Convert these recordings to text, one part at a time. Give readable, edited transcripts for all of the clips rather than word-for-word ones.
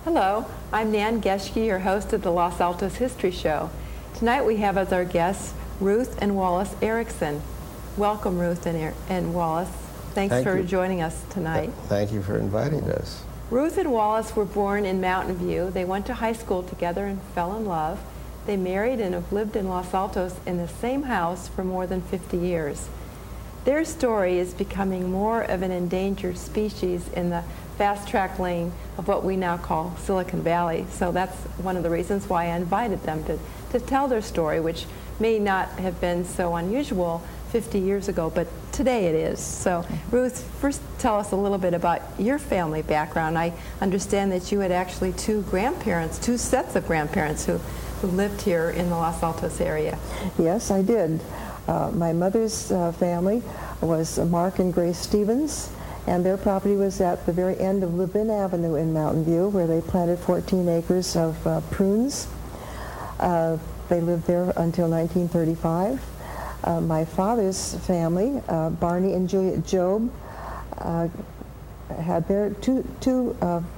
Hello, I'm Nan Geschke, your host of the Los Altos History Show. Tonight we have as our guests Ruth and Wallace Erickson. Welcome, Ruth and Wallace. Thanks for joining us tonight. Thank you for inviting us. Ruth and Wallace were born in Mountain View. They went to high school together and fell in love. They married and have lived in Los Altos in the same house for more than 50 years. Their story is becoming more of an endangered species in the fast-track lane of what we now call Silicon Valley. So that's one of the reasons why I invited them to tell their story, which may not have been so unusual 50 years ago, but today it is. So Ruth, first tell us a little bit about your family background. I understand that you had actually two sets of grandparents who lived here in the Los Altos area. Yes, I did. My mother's family was Mark and Grace Stevens, and their property was at the very end of Levin Avenue in Mountain View, where they planted 14 acres of prunes. They lived there until 1935. My father's family, Barney and Juliet Job, had their two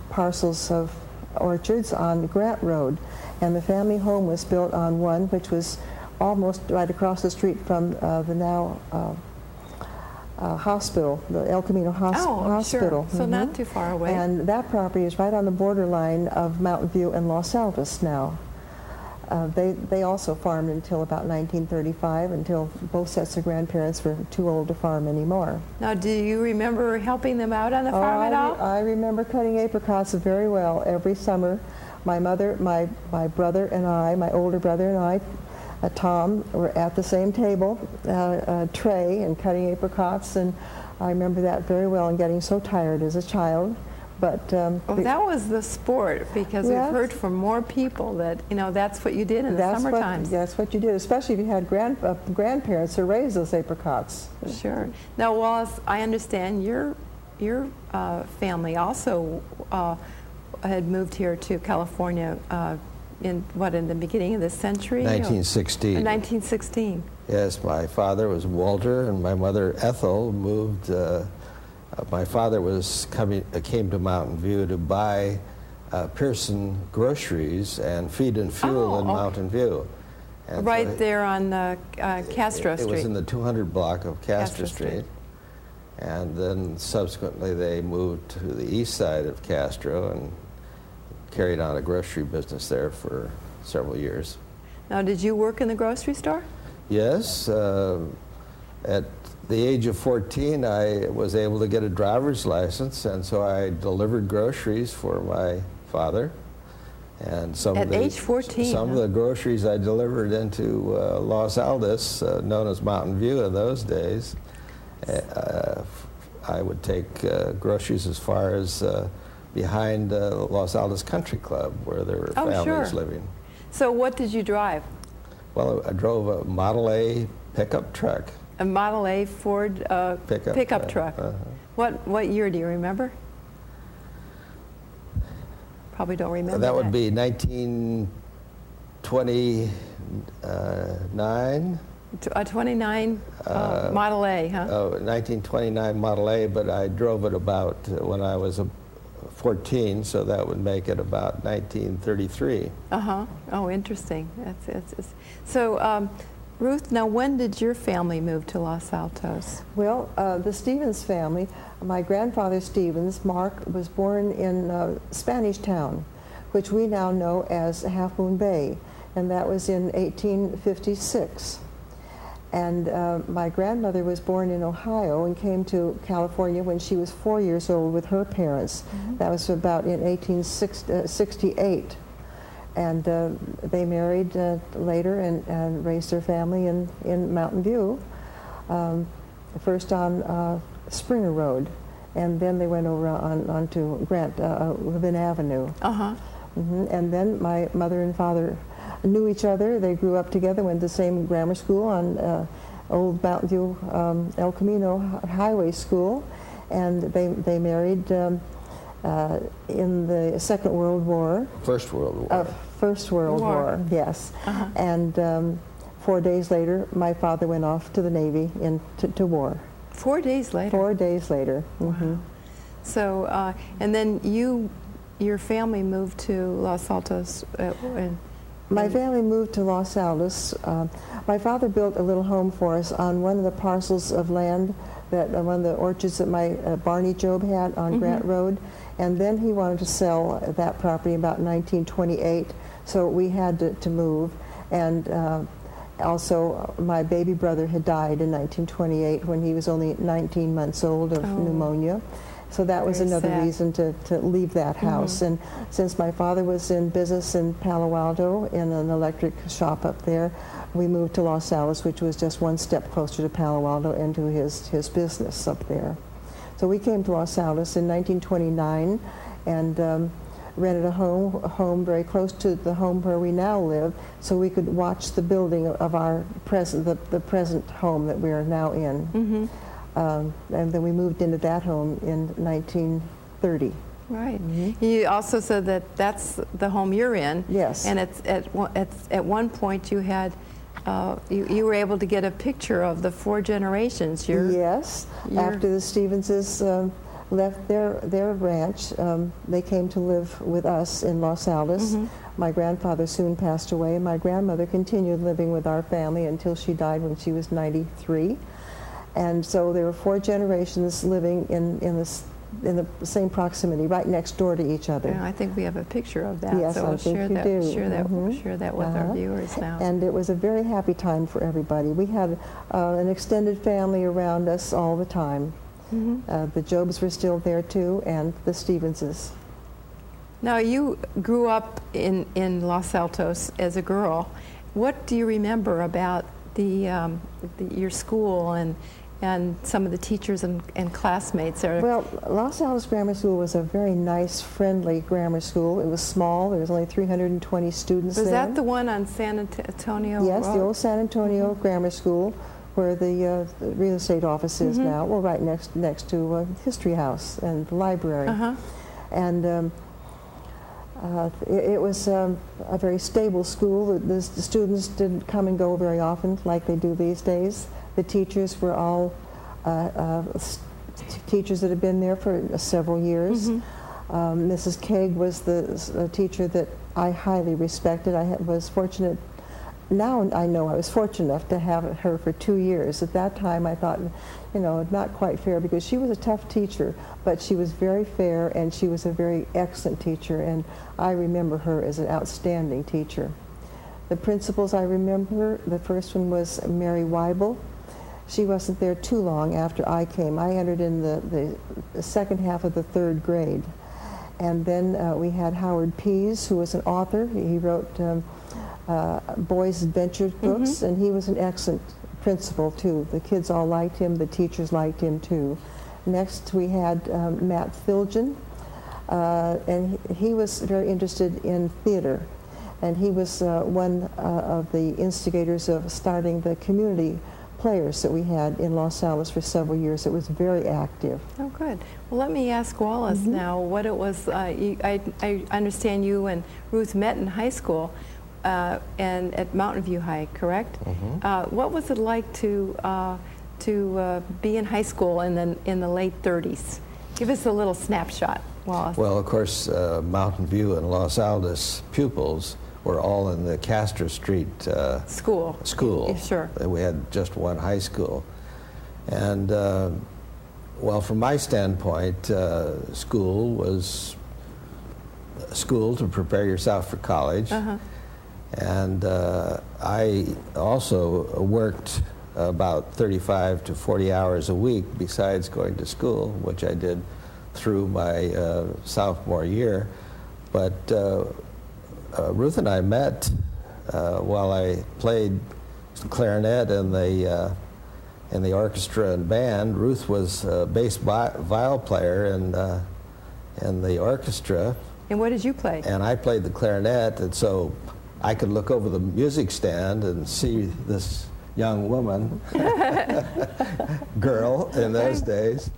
parcels of orchards on Grant Road, and the family home was built on one which was almost right across the street from the now hospital, the El Camino Hospital. Sure. So not too far away. And that property is right on the borderline of Mountain View and Los Altos now. They also farmed until about 1935, until both sets of grandparents were too old to farm anymore. Now, do you remember helping them out on the farm at all? I remember cutting apricots very well every summer. My mother, my brother and I, my older brother and I, Tom, were at the same table tray and cutting apricots, and I remember that very well and getting so tired as a child. But that was the sport, because yes, we've heard from more people that that's what you did in the summer times. That's what you did, especially if you had grandparents who raised those apricots. Sure. Now, Wallace, I understand your family also had moved here to California in the beginning of this century? 1916. 1916. Yes, my father was Walter, and my mother Ethel moved. My father came to Mountain View to buy Pearson groceries and feed and fuel in Mountain View. And right so there on Castro Street. It was in the 200 block of Castro Street. And then subsequently they moved to the east side of Castro and carried on a grocery business there for several years. Now, did you work in the grocery store? Yes. At the age of 14, I was able to get a driver's license, and so I delivered groceries for my father. And age 14, some of the groceries I delivered into Los Altos, known as Mountain View in those days. I would take groceries as far as behind Los Altos Country Club, where there were families living. So what did you drive? Well, I drove a Model A pickup truck. A Model A Ford pickup truck. What year do you remember? Probably don't remember. That would be 1929. A 29 Model A, huh? 1929 Model A, but I drove it about when I was 14, so that would make it about 1933. Oh, interesting. That's so. Ruth, now when did your family move to Los Altos? Well, the Stevens family, my grandfather Stevens, Mark, was born in Spanish Town, which we now know as Half Moon Bay. and that was in 1856. And my grandmother was born in Ohio and came to California when she was 4 years old with her parents. That was about in 1868. And they married later and raised their family in Mountain View, first on Springer Road, and then they went over onto Levin Avenue. And then my mother and father knew each other. They grew up together, went to the same grammar school on Old Mountain View El Camino Highway School, and they married in the Second World War. First World War. First World War, yes. And 4 days later, my father went off to the Navy to war. 4 days later? 4 days later. Wow. So, and then your family moved to Los Altos. My family moved to Los Altos. My father built a little home for us on one of the parcels of land that one of the orchards that my Barney Job had on Grant Road, and then he wanted to sell that property about 1928, so we had to move. And also, my baby brother had died in 1928 when he was only 19 months old of pneumonia. So that was another reason to leave that house. And since my father was in business in Palo Alto in an electric shop up there, we moved to Los Altos, which was just one step closer to Palo Alto and to his business up there. So we came to Los Altos in 1929 and rented a home very close to the home where we now live, so we could watch the building of our the present home that we are now in. And then we moved into that home in 1930. Right. You also said that that's the home you're in. Yes. And at one point you had you were able to get a picture of the 4 generations. Yes. After the Stevenses left their ranch, they came to live with us in Los Altos. My grandfather soon passed away, and my grandmother continued living with our family until she died when she was 93. And so there were 4 generations living in the same proximity, right next door to each other. Yeah, I think we have a picture of that. Yes, so I think you do. Share that with our viewers now. And it was a very happy time for everybody. We had an extended family around us all the time. The Jobs were still there too, and the Stevenses. Now, you grew up in Los Altos as a girl. What do you remember about your school and some of the teachers and classmates? Well, Los Altos Grammar School was a very nice, friendly grammar school. It was small. There was only 320 students there. Was that the one on San Antonio Yes, Road? the old San Antonio Grammar School, where the real estate office is now. Well, right next to History House and the library. And it was a very stable school. The students didn't come and go very often like they do these days. The teachers were all teachers that had been there for several years. Mrs. Kaeg was the teacher that I highly respected. I was fortunate. Now I know I was fortunate enough to have her for 2 years. At that time I thought, not quite fair, because she was a tough teacher, but she was very fair and she was a very excellent teacher, and I remember her as an outstanding teacher. The principals I remember, the first one was Mary Weibel. She wasn't there too long after I came. I entered in the second half of the 3rd grade. And then we had Howard Pease, who was an author. He wrote boys' adventure books, and he was an excellent principal too. The kids all liked him. The teachers liked him too. Next we had Matt Filgen, and he was very interested in theater. And he was one of the instigators of starting the community players that we had in Los Altos for several years. It was very active. Oh, good. Well, let me ask Wallace now what it was. I understand you and Ruth met in high school and at Mountain View High, correct? What was it like to be in high school in the late 30s? Give us a little snapshot, Wallace. Well, of course, Mountain View and Los Altos pupils were all in the Castro Street school. Sure. We had just one high school. And, well, from my standpoint, school was school to prepare yourself for college. And I also worked about 35 to 40 hours a week besides going to school, which I did through my sophomore year. But Ruth and I met while I played clarinet in the orchestra and band. Ruth was a bass viol player in the orchestra. And what did you play? And I played the clarinet, and so I could look over the music stand and see this young woman, girl in those days.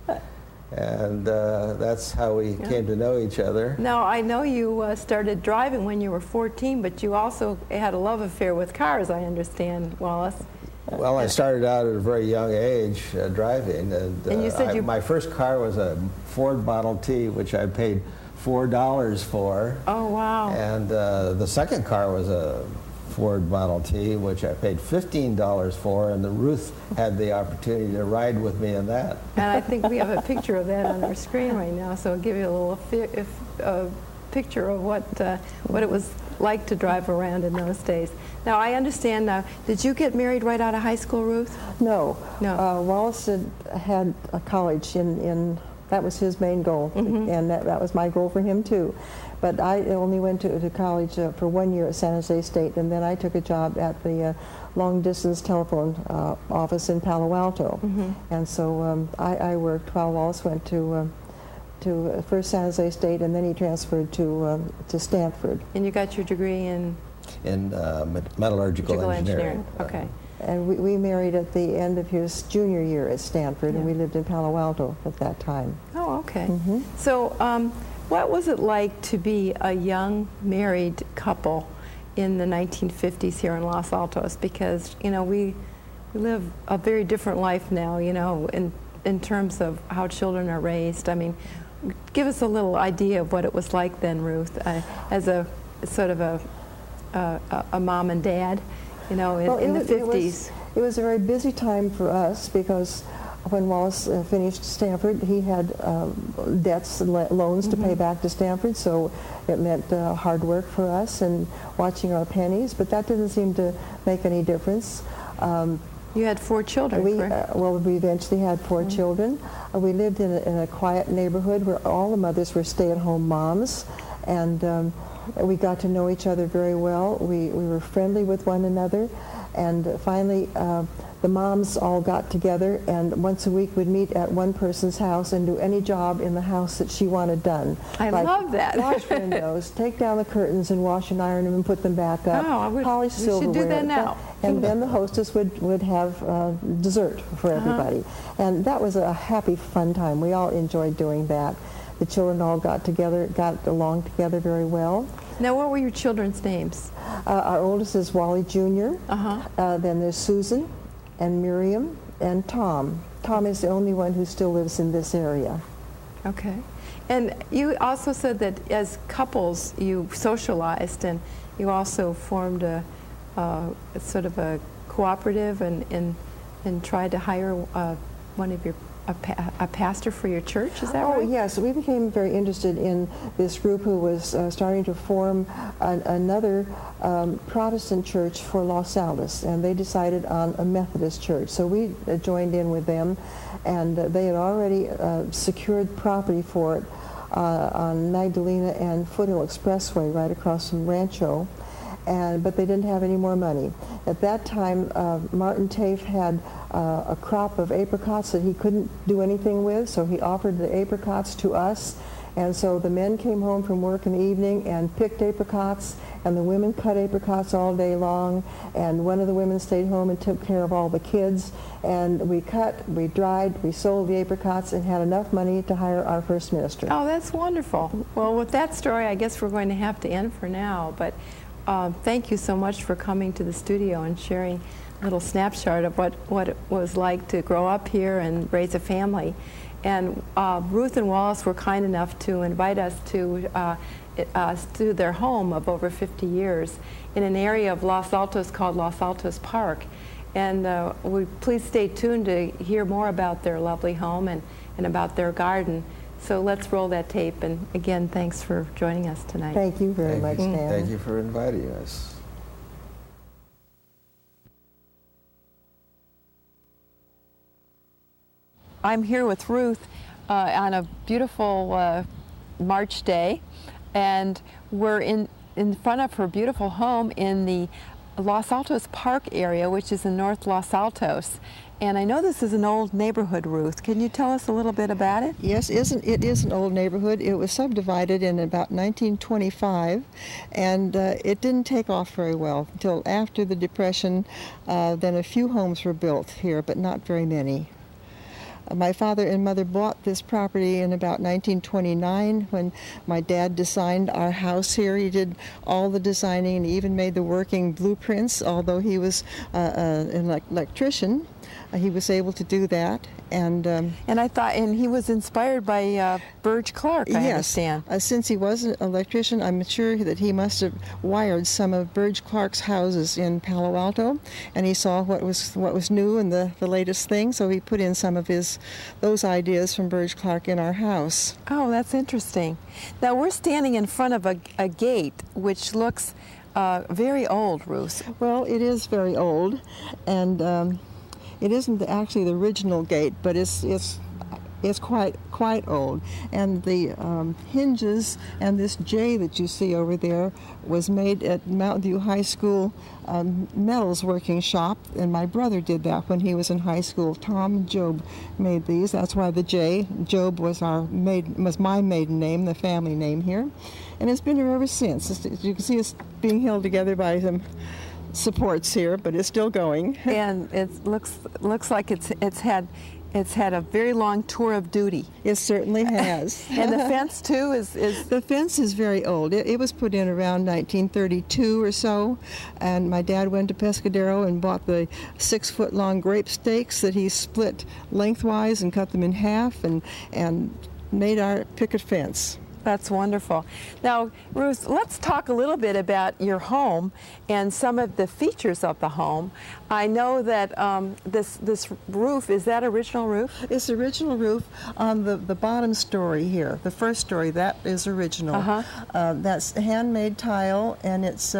And that's how we came to know each other. Now, I know you started driving when you were 14, but you also had a love affair with cars, I understand, Wallace. Well, I started out at a very young age driving, and you said my first car was a Ford Model T, which I paid $4 for. Oh, wow. And the second car was a Ford Model T, which I paid $15 for, and Ruth had the opportunity to ride with me in that. And I think we have a picture of that on our screen right now, so I'll give you a little picture of what it was like to drive around in those days. Now, I understand now, did you get married right out of high school, Ruth? No. No. Wallace had a college in that was his main goal, and that was my goal for him too. But I only went to college for 1 year at San Jose State, and then I took a job at the long-distance telephone office in Palo Alto. And so I worked while Wallace went to first San Jose State, and then he transferred to Stanford. And you got your degree in? Metallurgical engineering. Okay. And we married at the end of his junior year at Stanford, and we lived in Palo Alto at that time. Oh, okay. So what was it like to be a young married couple in the 1950s here in Los Altos? Because, you know, we live a very different life now, you know, in terms of how children are raised. I mean, give us a little idea of what it was like then, Ruth, as a sort of a mom and dad, you know, in the 50s. It was a very busy time for us because when Wallace finished Stanford, he had debts and loans to pay back to Stanford, so it meant hard work for us and watching our pennies, but that didn't seem to make any difference. You had 4 children, correct? Well, we eventually had 4 children. We lived in a quiet neighborhood where all the mothers were stay-at-home moms, and we got to know each other very well. We were friendly with one another, and finally the moms all got together, and once a week would meet at one person's house and do any job in the house that she wanted done. I love that. Wash windows, take down the curtains and wash and iron them and put them back up. Oh, polish silverware. We should do that now. And then the hostess would have dessert for everybody. And that was a happy, fun time. We all enjoyed doing that. The children all got along together very well. Now, what were your children's names? Our oldest is Wally Jr. Then there's Susan and Miriam and Tom. Tom is the only one who still lives in this area. Okay. And you also said that as couples you socialized, and you also formed a sort of a cooperative and tried to hire one of your a pastor for your church, is that right? Oh, yes. We became very interested in this group who was starting to form another Protestant church for Los Altos, and they decided on a Methodist church. So we joined in with them, and they had already secured property for it on Magdalena and Foothill Expressway right across from Rancho. But they didn't have any more money. At that time, Martin Tafe had a crop of apricots that he couldn't do anything with, so he offered the apricots to us. And so the men came home from work in the evening and picked apricots, and the women cut apricots all day long, and one of the women stayed home and took care of all the kids. And we cut, we dried, we sold the apricots, and had enough money to hire our first minister. Oh, that's wonderful. Well, with that story, I guess we're going to have to end for now, but thank you so much for coming to the studio and sharing a little snapshot of what it was like to grow up here and raise a family. And Ruth and Wallace were kind enough to invite us to their home of over 50 years in an area of Los Altos called Los Altos Park. And please stay tuned to hear more about their lovely home and about their garden. So let's roll that tape. And again, thanks for joining us tonight. Thank you very much, Dan. Thank you for inviting us. I'm here with Ruth on a beautiful March day, and we're in front of her beautiful home in the Los Altos Park area, which is in North Los Altos. And I know this is an old neighborhood, Ruth. Can you tell us a little bit about it? Yes, it is an old neighborhood. It was subdivided in about 1925, and it didn't take off very well until after the Depression. Then a few homes were built here, but not very many. My father and mother bought this property in about 1929 when my dad designed our house here. He did all the designing and he even made the working blueprints, although he was an electrician. He was able to do that, and I thought, and he was inspired by Burge Clark. I understand. Since he was an electrician, I'm sure that he must have wired some of Burge Clark's houses in Palo Alto, and he saw what was new and the latest thing, so he put in some of those ideas from Burge Clark in our house. Oh, that's interesting. Now we're standing in front of a gate which looks very old, Ruth. Well, it is very old, and it isn't actually the original gate, but it's quite old. And the hinges and this J that you see over there was made at Mountain View High School metals working shop, and my brother did that when he was in high school. Tom and Job made these. That's why the J. Job was my maiden name, the family name here, and it's been here ever since. As you can see, it's being held together by some supports here, but it's still going. And it looks like it's had a very long tour of duty. It certainly has. And the fence too is the fence is very old. It was put in around 1932 or so, and my dad went to Pescadero and bought the 6-foot-long grape stakes that he split lengthwise and cut them in half and made our picket fence. That's wonderful. Now, Ruth, let's talk a little bit about your home and some of the features of the home. I know that this roof, is that original roof? It's original roof on the bottom story here. The first story, that is original. Uh-huh. That's handmade tile, and it's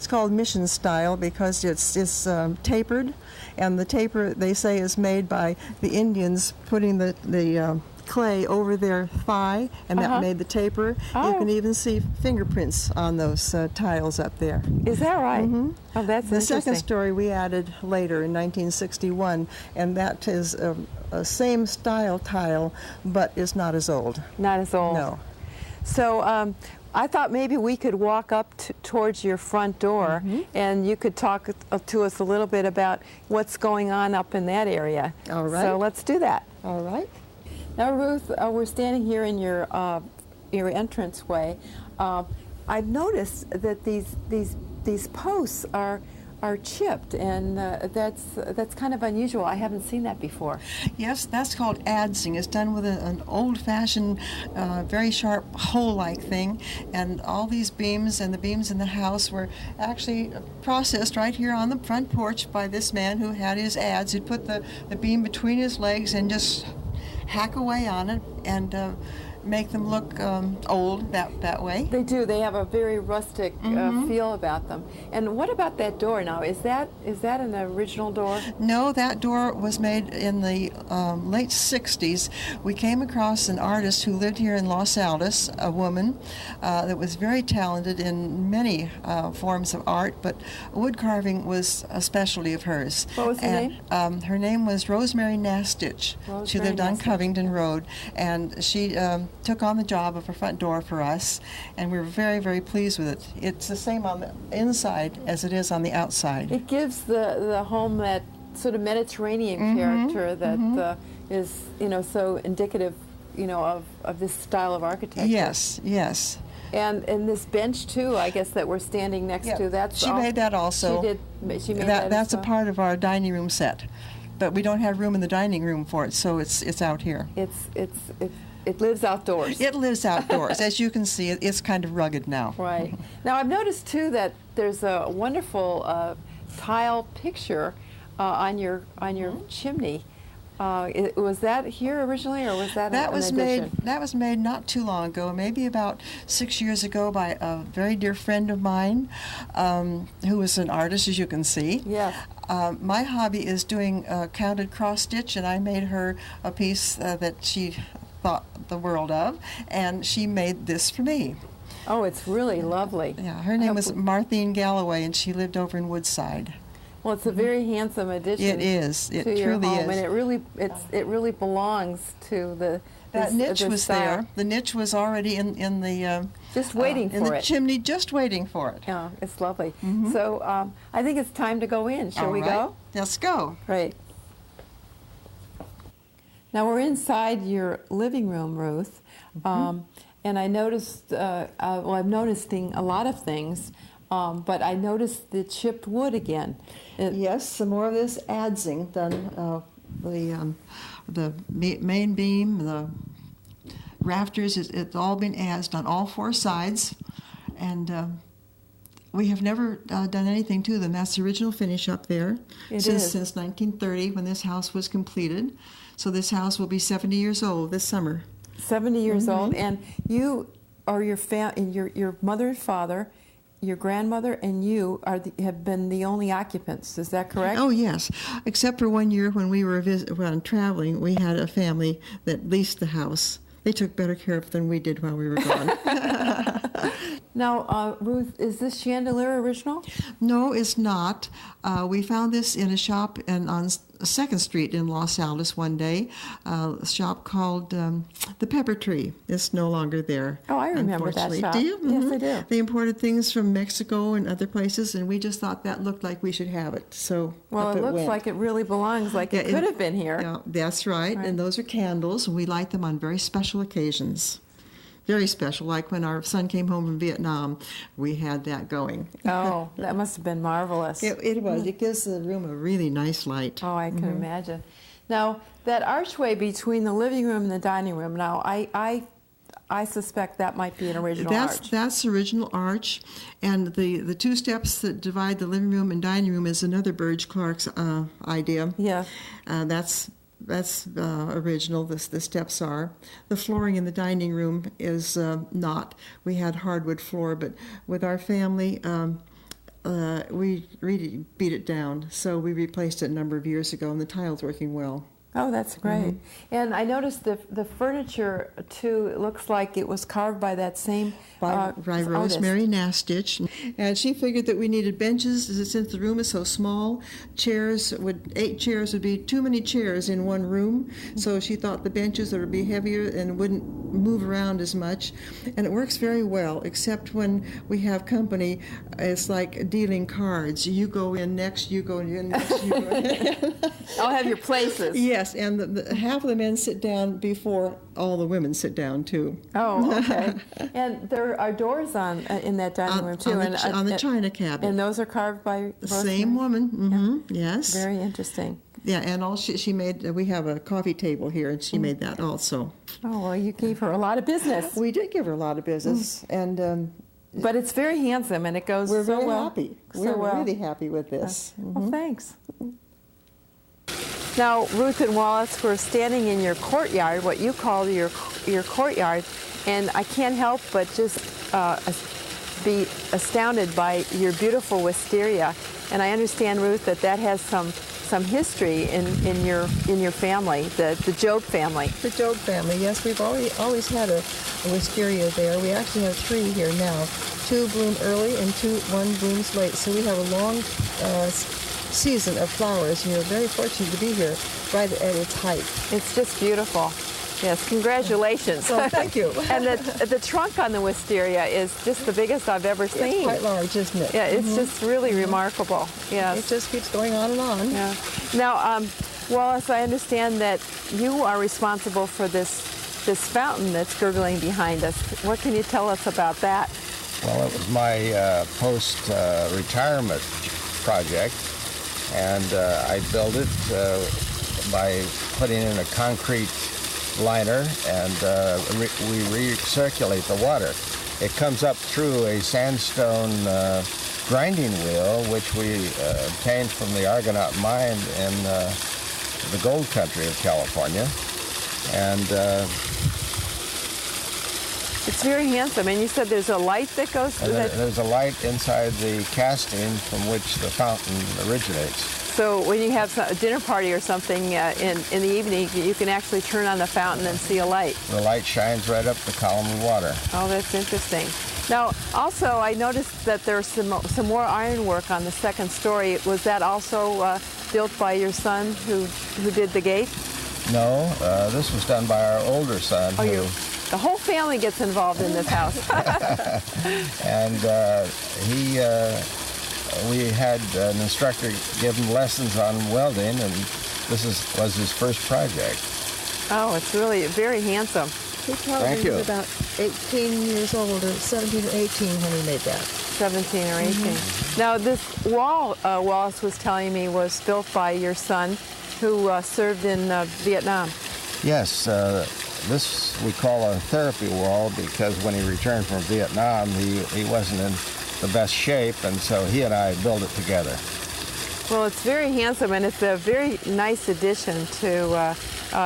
called mission style because it's tapered, and the taper, they say, is made by the Indians putting the clay over their thigh, and that made the taper. Oh. You can even see fingerprints on those tiles up there. Is that right? Mm-hmm. Oh, that's the interesting. second story we added later in 1961, and that is a same style tile, but it's not as old. Not as old. No. So I thought maybe we could walk up towards your front door, and you could talk to us a little bit about what's going on up in that area. All right. So let's do that. All right. Now, Ruth, we're standing here in your entranceway. I've noticed that these posts are chipped, and that's kind of unusual. I haven't seen that before. Yes, that's called adzing. It's done with an old-fashioned, very sharp hole-like thing, and all these beams and the beams in the house were actually processed right here on the front porch by this man who had his adze. He'd put the beam between his legs and just hack away on it and make them look old that way. They do. They have a very rustic feel about them. And what about that door now? Is that an original door? No, that door was made in the late 60s. We came across an artist who lived here in Los Altos, a woman that was very talented in many forms of art, but wood carving was a specialty of hers. What was her name? Her name was Rosemary Nastich. She lived on Covington Road, and she took on the job of a front door for us, and we were very, very pleased with it. It's the same on the inside as it is on the outside. It gives the home that sort of Mediterranean character that is, so indicative, of this style of architecture. Yes, yes. And this bench too, I guess, that we're standing next to. She made that also. She made that. That's as a well? part of our dining room set, but we don't have room in the dining room for it, so it's out here. It lives outdoors. It lives outdoors. As you can see, it's kind of rugged now. Right. Now, I've noticed, too, that there's a wonderful tile picture on your chimney. Was that here originally, or was that That an was addition? that was made not too long ago, maybe about 6 years ago, by a very dear friend of mine, who is an artist, as you can see. Yes. My hobby is doing counted cross stitch, and I made her a piece that she thought the world of, and she made this for me. Oh, it's really lovely. Yeah, her name was Marthine Galloway, and she lived over in Woodside. Well, it's a very handsome addition. It is. It to your truly home, is. and it really belongs to the. That niche the was style. there. The niche was already in the Just waiting in for the it. chimney, just waiting for it. Yeah, it's lovely. So I think it's time to go in. Shall All we right. go? Let's go. Great. Now we're inside your living room, Ruth, and I noticed. Well, I'm noticing a lot of things, but I noticed the chipped wood again. Yes, some more of this adzing done. The main beam, the rafters, it's all been adzed on all four sides, and we have never done anything to them. That's the original finish up there since 1930, when this house was completed. So this house will be 70 years old this summer. 70 years old, and you are your mother and father, your grandmother and you have been the only occupants. Is that correct? Oh yes, except for 1 year when we were traveling, we had a family that leased the house. They took better care of it than we did while we were gone. Now, Ruth, is this chandelier original? No, it's not. We found this in a shop on 2nd Street in Los Altos one day, a shop called the Pepper Tree. It's no longer there. Oh, I remember that unfortunately. shop. Do you? Yes, I do. They imported things from Mexico and other places, and we just thought that looked like we should have it. So Well, up it looks went. like it really belongs, like it could have been here. Yeah, that's right. Right. And those are candles, and we light them on very special occasions. Very special, like when our son came home from Vietnam, we had that going. Oh, that must have been marvelous. It was. It gives the room a really nice light. Oh, I can imagine. Now, that archway between the living room and the dining room, now, I suspect that might be an original arch. That's the original arch, and the two steps that divide the living room and dining room is another Burge Clark's idea. Yeah. That's original. The steps are. The flooring in the dining room is not. We had hardwood floor, but with our family, we really beat it down. So we replaced it a number of years ago, and the tile's working well. Oh, that's great. And I noticed the furniture, too, it looks like it was carved by that same By artist. Rosemary Nastich. And she figured that we needed benches, since the room is so small. 8 chairs would be too many chairs in one room. So she thought the benches would be heavier and wouldn't move around as much. And it works very well, except when we have company. It's like dealing cards. You go in next, you go in next, you go in. I'll have your places. Yes, and half of the men sit down before all the women sit down, too. Oh, okay. And there are doors in that dining room, too. On the china cabinet. And those are carved by The Rosemary? same woman, yes. Very interesting. Yeah, and all she made, we have a coffee table here, and she made that also. Oh, well, you gave her a lot of business. We did give her a lot of business, and But it's very handsome, and it goes we're so very well. happy. So We're well. really happy with this. Well, thanks. Now, Ruth and Wallace, we're standing in your courtyard, what you call your courtyard, and I can't help but just be astounded by your beautiful wisteria. And I understand, Ruth, that has some history in your family, the Job family. The Job family, yes, we've always had a wisteria there. We actually have 3 here now. 2 bloom early and 1 blooms late. So we have a long season of flowers. You're very fortunate to be here right at its height. It's just beautiful. Yes, congratulations. Well, thank you. And the trunk on the wisteria is just the biggest I've ever seen. It's quite large, isn't it? Yeah, it's just really remarkable. Yes. It just keeps going on and on. Yeah. Now, Wallace, I understand that you are responsible for this fountain that's gurgling behind us. What can you tell us about that? Well, it was my post-retirement project, and I built it by putting in a concrete liner, and we recirculate the water. It comes up through a sandstone grinding wheel, which we obtained from the Argonaut mine in the gold country of California. And It's very handsome. And you said there's a light that goes through that? there's a light inside the casting from which the fountain originates. So when you have a dinner party or something in the evening, you can actually turn on the fountain and see a light. The light shines right up the column of water. Oh, that's interesting. Now, also, I noticed that there's some more ironwork on the second story. Was that also built by your son who did the gate? No, this was done by our older son. Oh, the whole family gets involved in this house. And we had an instructor give him lessons on welding, and this was his first project. Oh, it's really very handsome. He probably was about 18 years old, or 17 or 18 when he made that. 17 or 18. Now, this wall, Wallace was telling me, was built by your son who served in Vietnam. Yes, this we call a therapy wall because when he returned from Vietnam, he wasn't in the best shape, and so he and I built it together. Well, it's very handsome, and it's a very nice addition to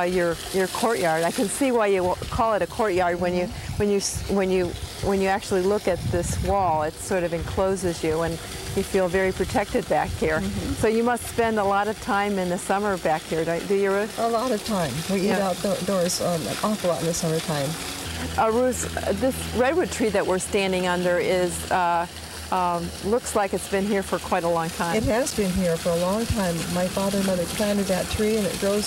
your courtyard. I can see why you call it a courtyard when you actually look at this wall. It sort of encloses you, and you feel very protected back here. So you must spend a lot of time in the summer back here, do you, Ruth? A lot of time. We eat outdoors an awful lot in the summertime. Ruth, this redwood tree that we're standing under looks like it's been here for quite a long time. It has been here for a long time. My father and mother planted that tree, and it grew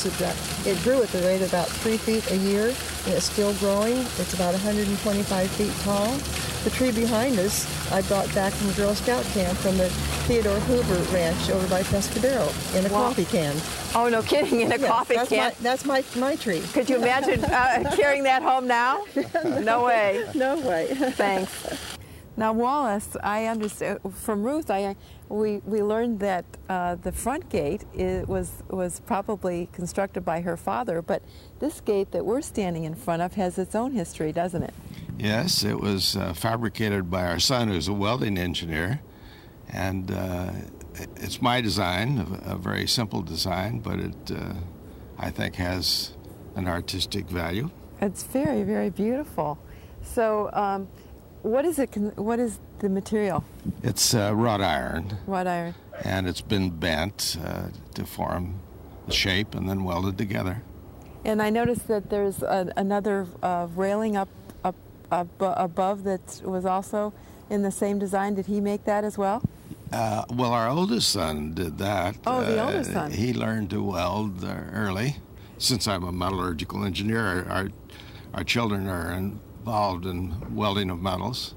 at the rate of about 3 feet a year, and it's still growing. It's about 125 feet tall. The tree behind us, I brought back from Girl Scout camp from the Theodore Hoover Ranch over by Pescadero in a coffee can. Oh, no kidding, in a coffee can? That's my tree. Could you imagine carrying that home now? No way. No way. Thanks. Now, Wallace, I understand from Ruth. We learned that the front gate was probably constructed by her father, but this gate that we're standing in front of has its own history, doesn't it? Yes, it was fabricated by our son, who's a welding engineer, and it's my design, a very simple design, but it, I think, has an artistic value. It's very, very beautiful. So. What is it? What is the material? It's wrought iron. Wrought iron. And it's been bent to form the shape and then welded together. And I noticed that there's another railing up above that was also in the same design. Did he make that as well? Well, our oldest son did that. Oh, the oldest son. He learned to weld early. Since I'm a metallurgical engineer, our children are involved in welding of metals,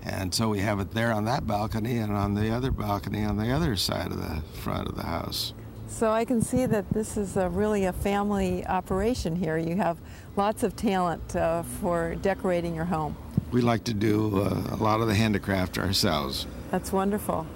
and so we have it there on that balcony and on the other balcony on the other side of the front of the house. So I can see that this is really a family operation here. You have lots of talent for decorating your home. We like to do a lot of the handicraft ourselves. That's wonderful.